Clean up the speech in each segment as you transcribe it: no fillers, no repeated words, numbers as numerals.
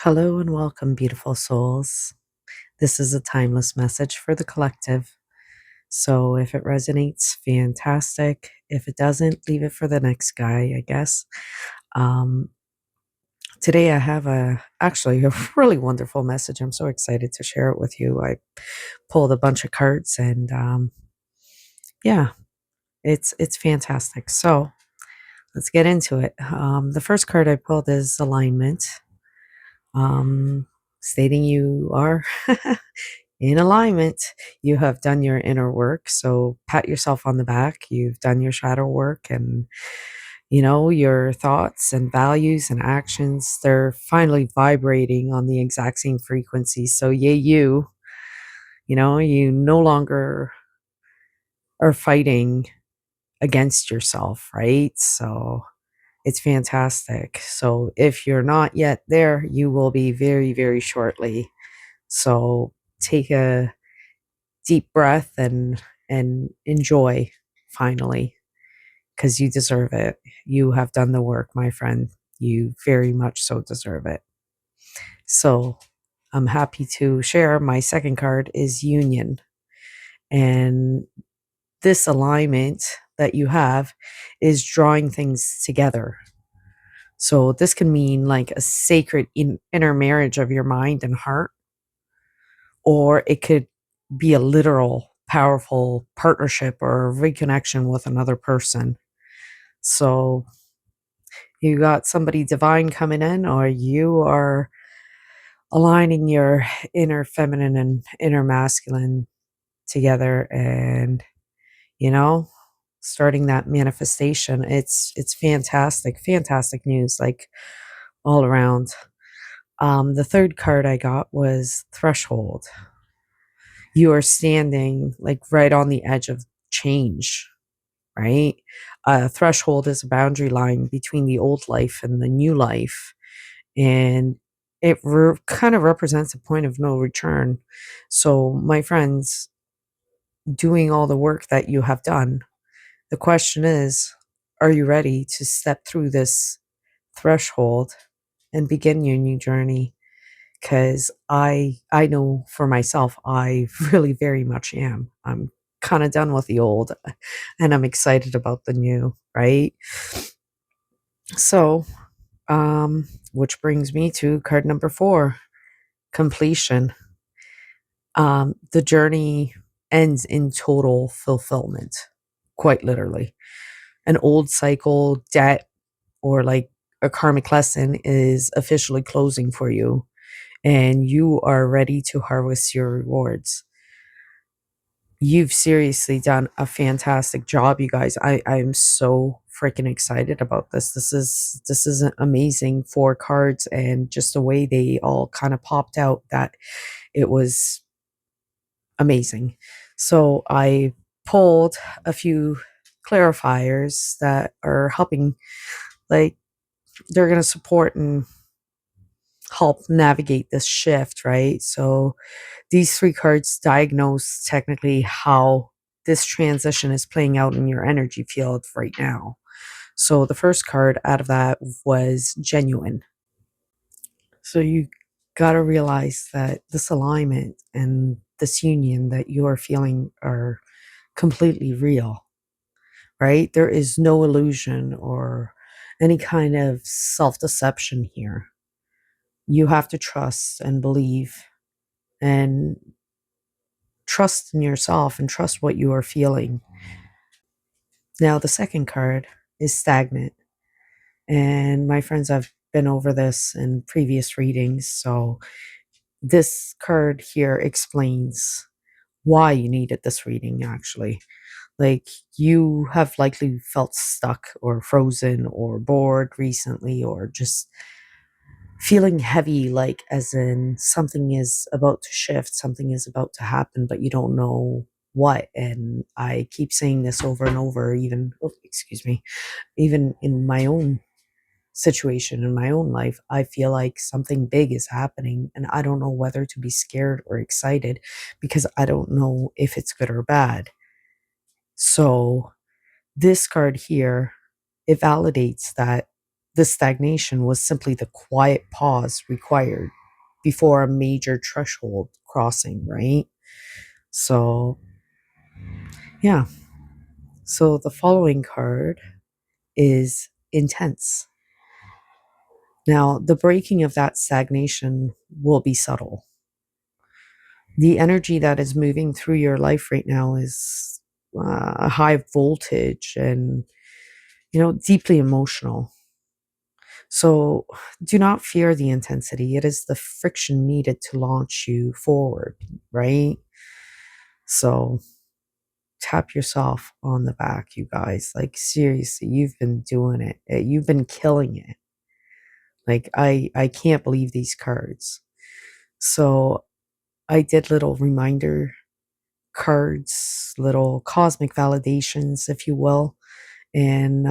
Hello and welcome, beautiful souls. This is a timeless message for the collective. So if it resonates, fantastic. If it doesn't, leave it for the next guy, I guess. Um, Today I have actually a really wonderful message. I'm so excited to share it with you. I pulled a bunch of cards and yeah, it's fantastic. So let's get into it. The first card I pulled is alignment, stating you are in alignment. You have done your inner work, so pat yourself on the back. You've done your shadow work, and your thoughts and values and actions, they're finally vibrating on the exact same frequency. So yay, you no longer are fighting against yourself, right? So it's fantastic. So if you're not yet there, you will be very, very shortly. So take a deep breath and enjoy finally, because you deserve it. You have done the work, my friend. You very much so deserve it. So I'm happy to share my second card is union. And this alignment that you have is drawing things together. So this can mean like a sacred inner marriage of your mind and heart, or it could be a literal, powerful partnership or reconnection with another person. So you got somebody divine coming in, or you are aligning your inner feminine and inner masculine together, and you know starting that manifestation. It's fantastic, fantastic news, like all around. The third card I got was threshold. You are standing like right on the edge of change, right? Threshold is a boundary line between the old life and the new life, and it kind of represents a point of no return. So, my friends, doing all the work that you have done, the question is, are you ready to step through this threshold and begin your new journey? Because I know for myself, I really very much am. I'm kind of done with the old, and I'm excited about the new, right? So, which brings me to card number 4, completion. The journey ends in total fulfillment, quite literally. An old cycle, debt, or like a karmic lesson is officially closing for you, and you are ready to harvest your rewards. You've seriously done a fantastic job, you guys. I'm so freaking excited about this. This is an amazing 4 cards, and just the way they all kind of popped out, that it was amazing. So I pulled a few clarifiers that are helping, like, they're going to support and help navigate this shift, right? So these 3 cards diagnose technically how this transition is playing out in your energy field right now. So the first card out of that was genuine. So you got to realize that this alignment and this union that you are feeling are completely real, right? There is no illusion or any kind of self deception here. You have to trust and believe, and trust in yourself and trust what you are feeling. Now, the second card is stagnant. And my friends, I've been over this in previous readings. So this card here explains why you needed this reading, actually. Like, you have likely felt stuck or frozen or bored recently, or just feeling heavy, like as in something is about to shift, something is about to happen, but you don't know what. And I keep saying this over and over, even, oh, excuse me, even in my own situation, in my own life, I feel like something big is happening, and I don't know whether to be scared or excited, because I don't know if it's good or bad. So this card here, it validates that The stagnation was simply the quiet pause required before a major threshold crossing, right? So, yeah. So the following card is intense. Now, the breaking of that stagnation will be subtle. The energy that is moving through your life right now is high voltage and, deeply emotional. So do not fear the intensity. It is the friction needed to launch you forward, right? So tap yourself on the back, you guys. Like, seriously, you've been doing it. You've been killing it. Like, I can't believe these cards. So I did little reminder cards, little cosmic validations, if you will. And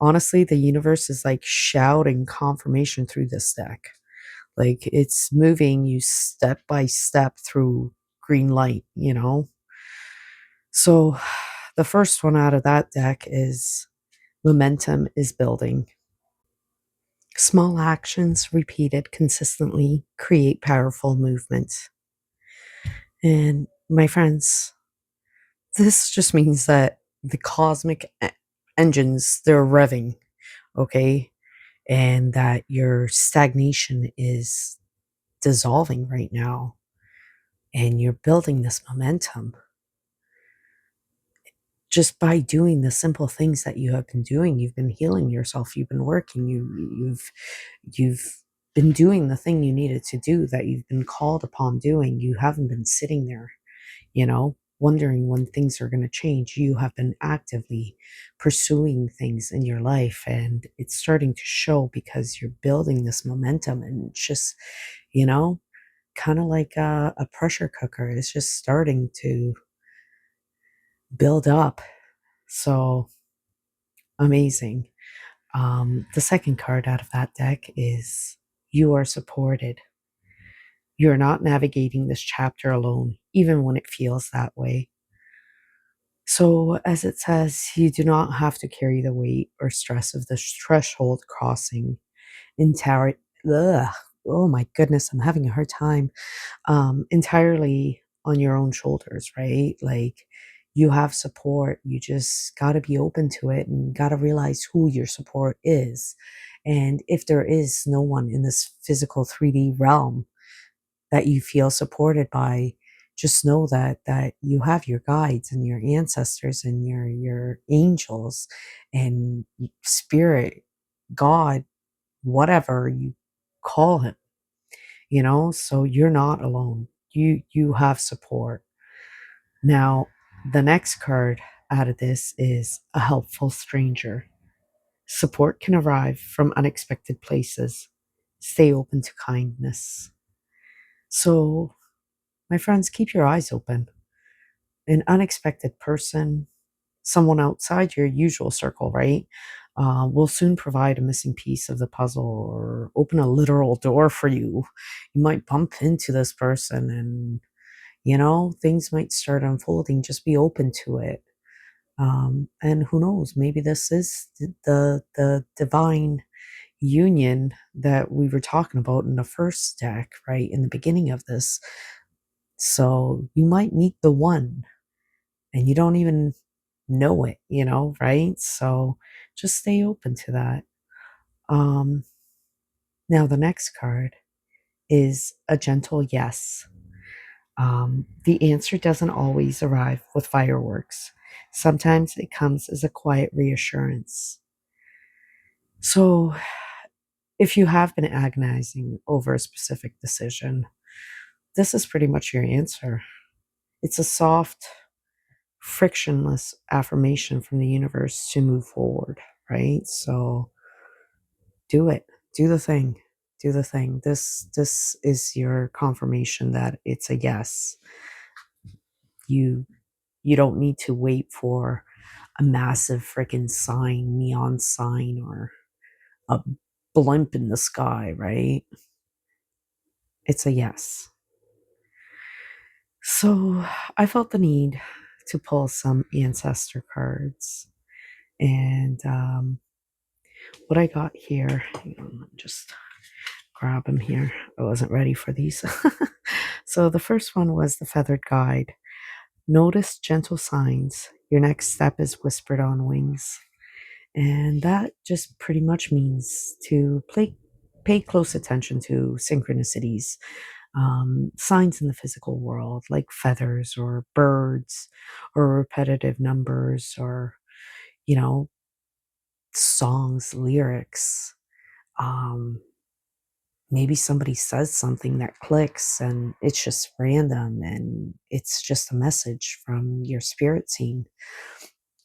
honestly, the universe is like shouting confirmation through this deck. Like, it's moving you step by step through green light. So the first one out of that deck is momentum is building. Small actions repeated consistently create powerful movement. And my friends, this just means that the cosmic engines, they're revving, okay? And that your stagnation is dissolving right now. And you're building this momentum just by doing the simple things that you have been doing. You've been healing yourself. You've been working. You've been doing the thing you needed to do, that you've been called upon doing. You haven't been sitting there, wondering when things are going to change. You have been actively pursuing things in your life, and it's starting to show because you're building this momentum. And it's just, you know, kind of like a pressure cooker. It's just starting to build up. So amazing. The second card out of that deck is you are supported. You're not navigating this chapter alone, even when it feels that way. So, as it says, you do not have to carry the weight or stress of this threshold crossing entirely. Oh my goodness, I'm having a hard time. Entirely on your own shoulders, right? Like, you have support. You just got to be open to it and got to realize who your support is. And if there is no one in this physical 3D realm that you feel supported by, just know that you have your guides and your ancestors and your angels and spirit, God, whatever you call him, so you're not alone. You have support. Now, the next card out of this is a helpful stranger. Support can arrive from unexpected places. Stay open to kindness. So, my friends, keep your eyes open. An unexpected person, someone outside your usual circle, right, will soon provide a missing piece of the puzzle or open a literal door for you. You might bump into this person and, things might start unfolding. Just be open to it. And who knows, maybe this is the divine union that we were talking about in the first deck, right, in the beginning of this. So you might meet the one and you don't even know it, right? So just stay open to that. Um, Now, the next card is a gentle yes. The answer doesn't always arrive with fireworks. Sometimes it comes as a quiet reassurance. So, if you have been agonizing over a specific decision, this is pretty much your answer. It's a soft, frictionless affirmation from the universe to move forward, right? So do it. Do the thing. Do the thing. This is your confirmation that it's a yes. You you don't need to wait for a massive freaking sign, neon sign, or a blimp in the sky, right? It's a yes. So I felt the need to pull some ancestor cards, and What I got here, hang on, let me just grab them here. I wasn't ready for these. So the first one was the feathered guide. Notice gentle signs. Your next step is whispered on wings. And that just pretty much means to pay close attention to synchronicities, signs in the physical world, like feathers or birds or repetitive numbers or, you know, songs, lyrics. Um, Maybe somebody says something that clicks and it's just random and it's just a message from your spirit team,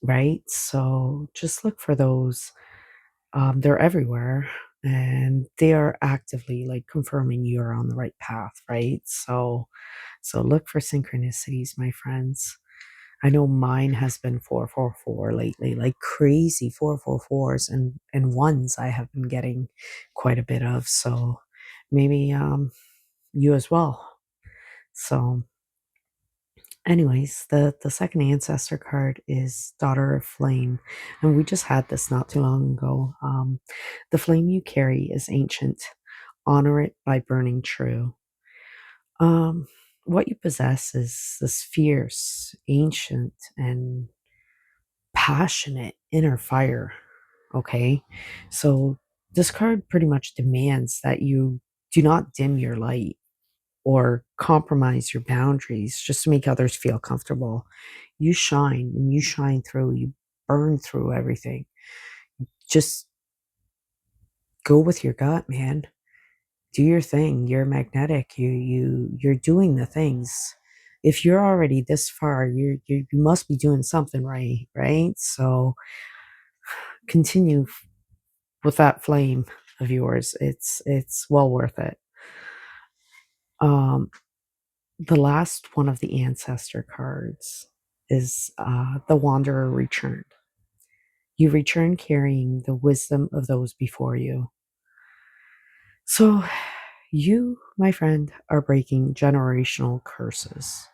right? So just look for those. They're everywhere and they are actively like confirming you're on the right path, right? So look for synchronicities, my friends. I know mine has been 444 lately, like crazy 444s and ones I have been getting quite a bit of. So maybe you as well. So anyways, the second ancestor card is Daughter of Flame, and we just had this not too long ago. The flame you carry is ancient. Honor it by burning true. Um, what you possess is this fierce, ancient, and passionate inner fire. Okay, so this card pretty much demands that you do not dim your light or compromise your boundaries just to make others feel comfortable. You shine and you shine through, you burn through everything. Just go with your gut, man. Do your thing. You're magnetic. You're doing the things. If you're already this far, you must be doing something right, right? So continue with that flame of yours. It's well worth it. Um the last one of the ancestor cards is the wanderer returned. You return carrying the wisdom of those before you. So you, my friend, are breaking generational curses.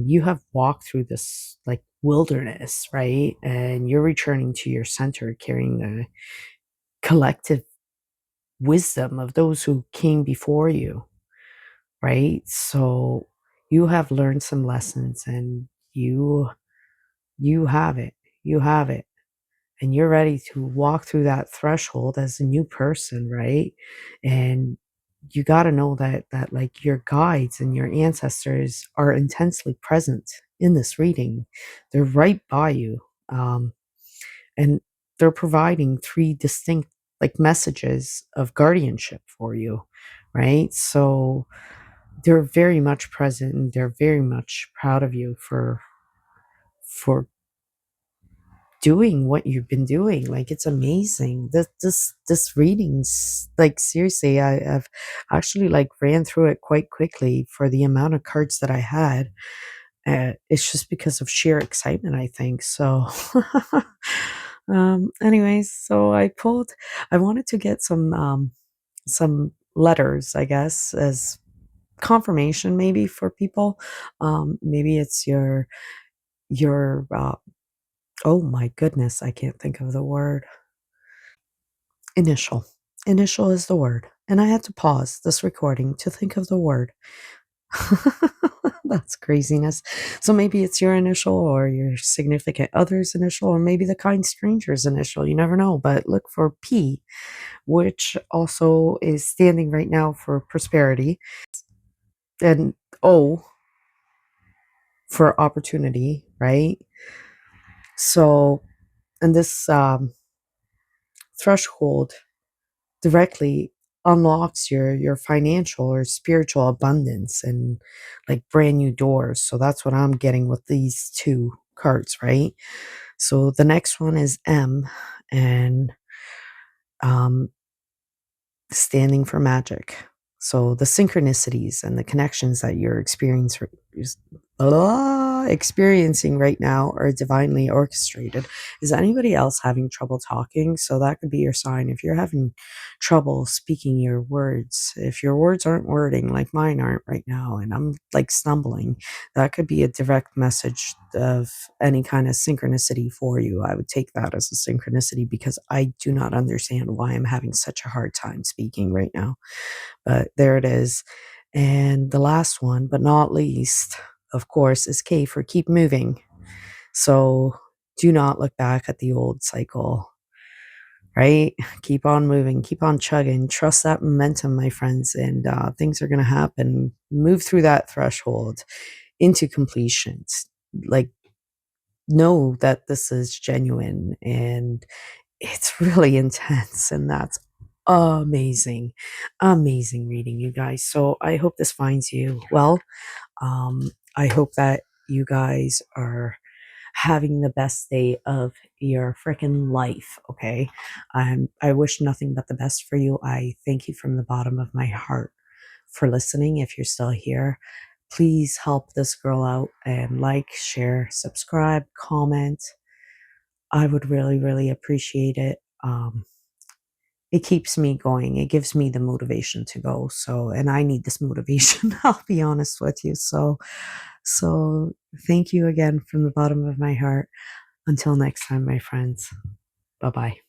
You have walked through this like wilderness, right? And you're returning to your center carrying the collective wisdom of those who came before you, right? So you have learned some lessons and you have it. You have it. And you're ready to walk through that threshold as a new person, right? And you got to know that like your guides and your ancestors are intensely present in this reading. They're right by you. And they're providing three distinct like messages of guardianship for you, right? So they're very much present and they're very much proud of you for doing what you've been doing. Like it's amazing. This readings, like seriously, I've actually like ran through it quite quickly for the amount of cards that I had. It's just because of sheer excitement, I think. So anyways, so I wanted to get some letters, I guess, as confirmation maybe for people. Maybe it's your oh my goodness, I can't think of the word. Initial. Initial is the word. And I had to pause this recording to think of the word. That's craziness. So maybe it's your initial or your significant other's initial or maybe the kind stranger's initial. You never know. But look for P, which also is standing right now for prosperity, and O for opportunity, right? So, and this threshold directly unlocks your financial or spiritual abundance and like brand new doors. So that's what I'm getting with these two cards, right? So the next one is M, and um standing for magic. So the synchronicities and the connections that you're experiencing right now are divinely orchestrated. Is anybody else having trouble talking? So that could be your sign. If you're having trouble speaking your words, if your words aren't wording like mine aren't right now, and I'm like stumbling, that could be a direct message of any kind of synchronicity for you. I would take that as a synchronicity because I do not understand why I'm having such a hard time speaking right now. But there it is. And the last one, but not least, of course, is K for keep moving. So do not look back at the old cycle, right? Keep on moving, keep on chugging, trust that momentum, my friends, and things are going to happen. Move through that threshold into completions. Like, know that this is genuine and it's really intense, and that's amazing. Amazing reading, you guys. So I hope this finds you well. I hope that you guys are having the best day of your freaking life, okay? I wish nothing but the best for you. I thank you from the bottom of my heart for listening. If you're still here, please help this girl out and like, share, subscribe, comment. I would really, really appreciate it. It keeps me going. It gives me the motivation to go. So, and I need this motivation, I'll be honest with you. So thank you again from the bottom of my heart. Until next time, my friends. Bye bye.